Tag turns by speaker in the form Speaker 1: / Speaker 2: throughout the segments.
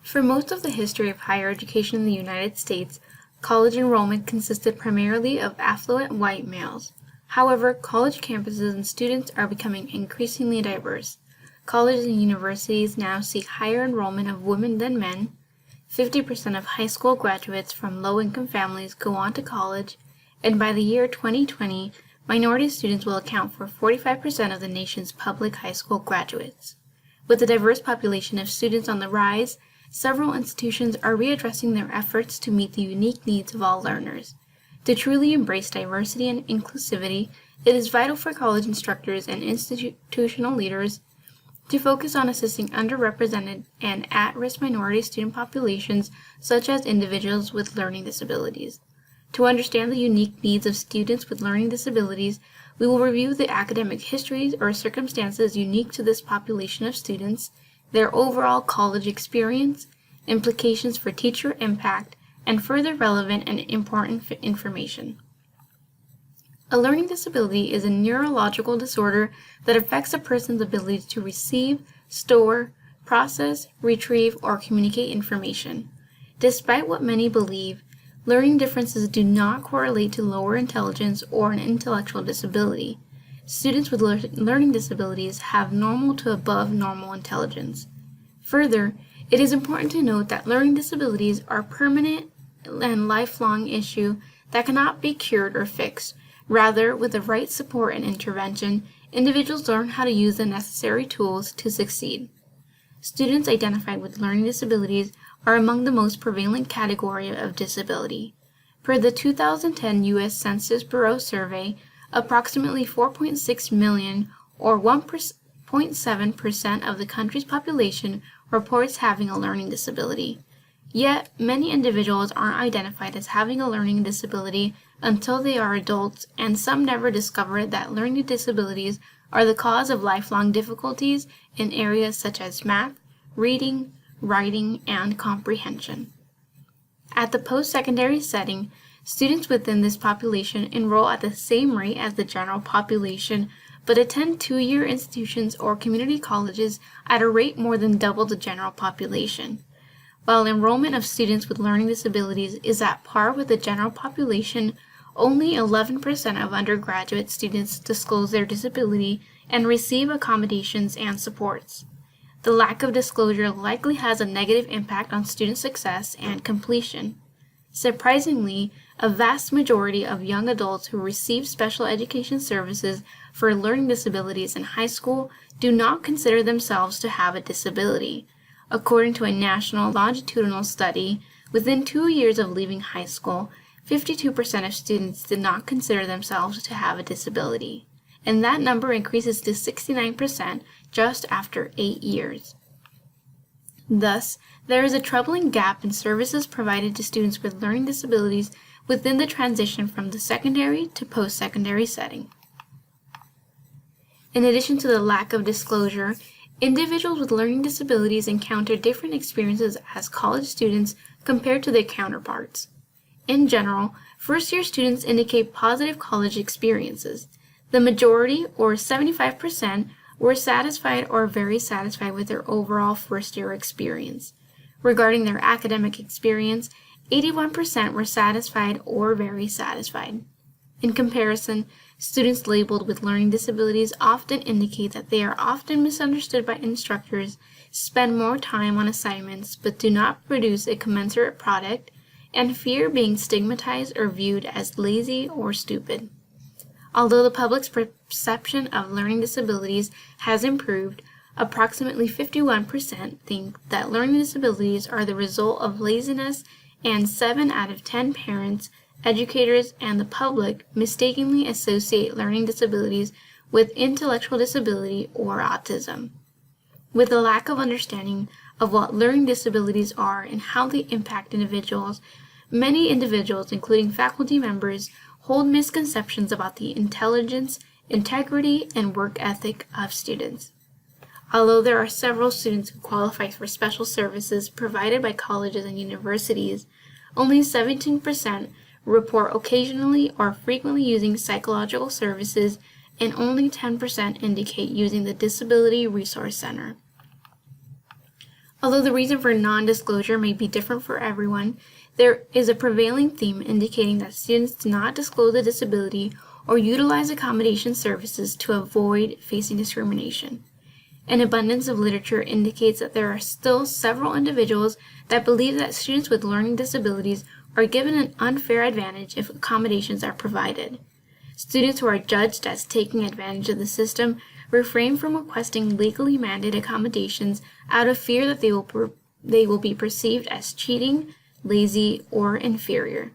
Speaker 1: For most of the history of higher education in the United States, college enrollment consisted primarily of affluent white males. However, college campuses and students are becoming increasingly diverse. Colleges and universities now see higher enrollment of women than men. 50% of high school graduates from low-income families go on to college, and by the year 2020, minority students will account for 45% of the nation's public high school graduates. With a diverse population of students on the rise, several institutions are readdressing their efforts to meet the unique needs of all learners. To truly embrace diversity and inclusivity, it is vital for college instructors and institutional leaders to focus on assisting underrepresented and at-risk minority student populations such as individuals with learning disabilities. To understand the unique needs of students with learning disabilities, we will review the academic histories or circumstances unique to this population of students, their overall college experience, implications for teacher impact, and further relevant and important information. A learning disability is a neurological disorder that affects a person's ability to receive, store, process, retrieve, or communicate information. Despite what many believe, learning differences do not correlate to lower intelligence or an intellectual disability. Students with learning disabilities have normal to above normal intelligence. Further, it is important to note that learning disabilities are permanent and lifelong issue that cannot be cured or fixed. Rather, with the right support and intervention, individuals learn how to use the necessary tools to succeed. Students identified with learning disabilities are among the most prevalent category of disability. Per the 2010 U.S. Census Bureau survey, approximately 4.6 million, or 1.7% of the country's population, reports having a learning disability. Yet, many individuals aren't identified as having a learning disability until they are adults, and some never discover that learning disabilities are the cause of lifelong difficulties in areas such as math, reading, writing, and comprehension. At the post-secondary setting, students within this population enroll at the same rate as the general population, but attend two-year institutions or community colleges at a rate more than double the general population. While enrollment of students with learning disabilities is at par with the general population, only 11% of undergraduate students disclose their disability and receive accommodations and supports. The lack of disclosure likely has a negative impact on student success and completion. Surprisingly, a vast majority of young adults who receive special education services for learning disabilities in high school do not consider themselves to have a disability. According to a national longitudinal study, within 2 years of leaving high school, 52% of students did not consider themselves to have a disability, and that number increases to 69% just after 8 years. Thus, there is a troubling gap in services provided to students with learning disabilities within the transition from the secondary to post-secondary setting. In addition to the lack of disclosure, individuals with learning disabilities encounter different experiences as college students compared to their counterparts. In general, first-year students indicate positive college experiences. The majority, or 75%, were satisfied or very satisfied with their overall first-year experience. Regarding their academic experience, 81% were satisfied or very satisfied. In comparison, students labeled with learning disabilities often indicate that they are often misunderstood by instructors, spend more time on assignments but do not produce a commensurate product, and fear being stigmatized or viewed as lazy or stupid. Although the public's perception of learning disabilities has improved, approximately 51% think that learning disabilities are the result of laziness, and 7 out of 10 parents, educators, and the public mistakenly associate learning disabilities with intellectual disability or autism. With a lack of understanding of what learning disabilities are and how they impact individuals, many individuals, including faculty members, hold misconceptions about the intelligence, integrity, and work ethic of students. Although there are several students who qualify for special services provided by colleges and universities, only 17% report occasionally or frequently using psychological services, and only 10% indicate using the Disability Resource Center. Although the reason for non-disclosure may be different for everyone, there is a prevailing theme indicating that students do not disclose a disability or utilize accommodation services to avoid facing discrimination. An abundance of literature indicates that there are still several individuals that believe that students with learning disabilities are given an unfair advantage if accommodations are provided. Students who are judged as taking advantage of the system refrain from requesting legally mandated accommodations out of fear that they will be perceived as cheating, lazy, or inferior.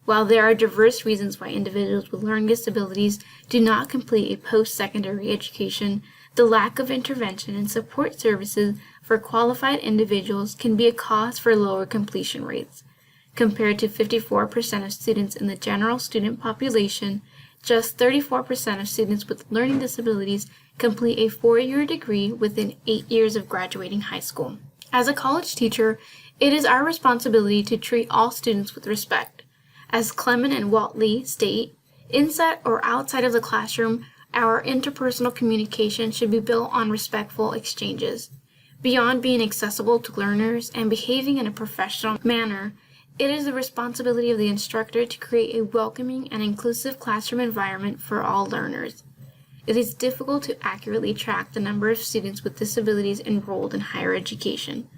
Speaker 1: While there are diverse reasons why individuals with learning disabilities do not complete a post-secondary education, the lack of intervention and support services for qualified individuals can be a cause for lower completion rates. Compared to 54% of students in the general student population, just 34% of students with learning disabilities complete a 4-year degree within 8 years of graduating high school. As a college teacher, it is our responsibility to treat all students with respect. As Clement and Walt Lee state, inside or outside of the classroom, our interpersonal communication should be built on respectful exchanges. Beyond being accessible to learners and behaving in a professional manner, it is the responsibility of the instructor to create a welcoming and inclusive classroom environment for all learners. It is difficult to accurately track the number of students with disabilities enrolled in higher education.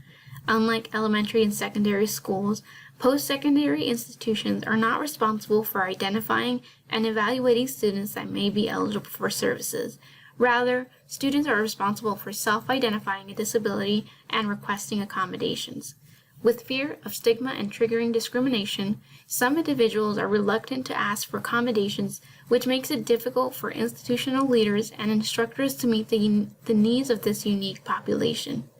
Speaker 1: Unlike elementary and secondary schools, post-secondary institutions are not responsible for identifying and evaluating students that may be eligible for services. Rather, students are responsible for self-identifying a disability and requesting accommodations. With fear of stigma and triggering discrimination, some individuals are reluctant to ask for accommodations, which makes it difficult for institutional leaders and instructors to meet the needs of this unique population.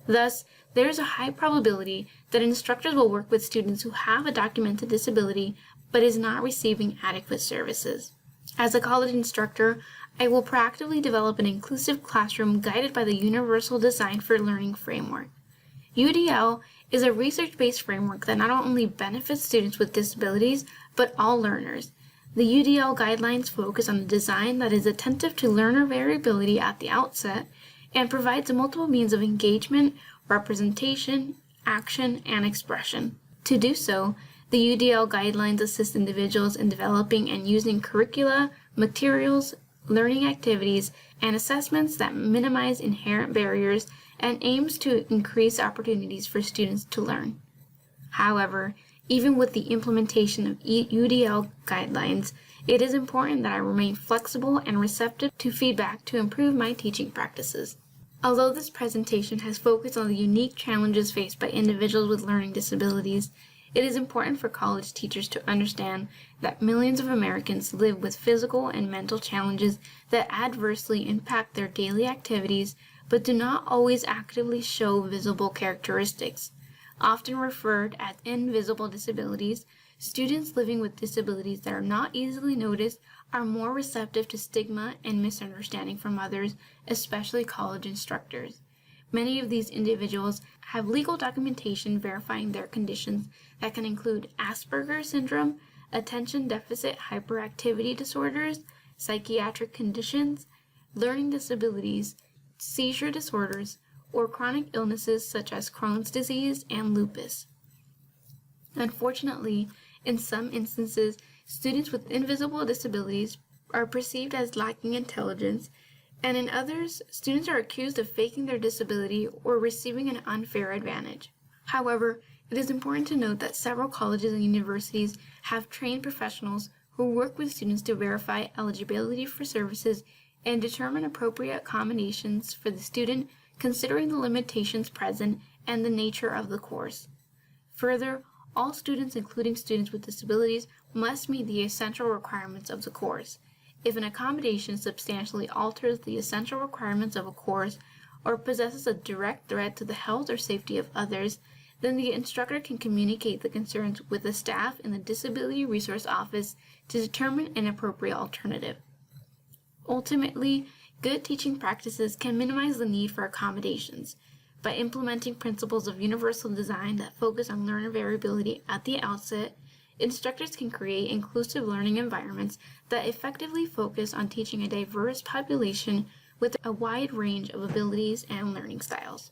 Speaker 1: Thus, there is a high probability that instructors will work with students who have a documented disability but is not receiving adequate services. As a college instructor, I will proactively develop an inclusive classroom guided by the Universal Design for Learning framework. UDL is a research-based framework that not only benefits students with disabilities, but all learners. The UDL guidelines focus on a design that is attentive to learner variability at the outset and provides multiple means of engagement, representation, action, and expression. To do so, the UDL guidelines assist individuals in developing and using curricula, materials, learning activities, and assessments that minimize inherent barriers and aims to increase opportunities for students to learn. However, even with the implementation of UDL guidelines, it is important that I remain flexible and receptive to feedback to improve my teaching practices. Although this presentation has focused on the unique challenges faced by individuals with learning disabilities, it is important for college teachers to understand that millions of Americans live with physical and mental challenges that adversely impact their daily activities but do not always actively show visible characteristics. Often referred as invisible disabilities, students living with disabilities that are not easily noticed are more receptive to stigma and misunderstanding from others, especially college instructors. Many of these individuals have legal documentation verifying their conditions that can include Asperger's syndrome, attention deficit hyperactivity disorders, psychiatric conditions, learning disabilities, seizure disorders, or chronic illnesses such as Crohn's disease and lupus. Unfortunately, in some instances, students with invisible disabilities are perceived as lacking intelligence, and in others, students are accused of faking their disability or receiving an unfair advantage. However, it is important to note that several colleges and universities have trained professionals who work with students to verify eligibility for services and determine appropriate accommodations for the student considering the limitations present and the nature of the course. Further, all students, including students with disabilities, must meet the essential requirements of the course. If an accommodation substantially alters the essential requirements of a course or possesses a direct threat to the health or safety of others, then the instructor can communicate the concerns with the staff in the Disability Resource Office to determine an appropriate alternative. Ultimately, good teaching practices can minimize the need for accommodations. By implementing principles of universal design that focus on learner variability at the outset, instructors can create inclusive learning environments that effectively focus on teaching a diverse population with a wide range of abilities and learning styles.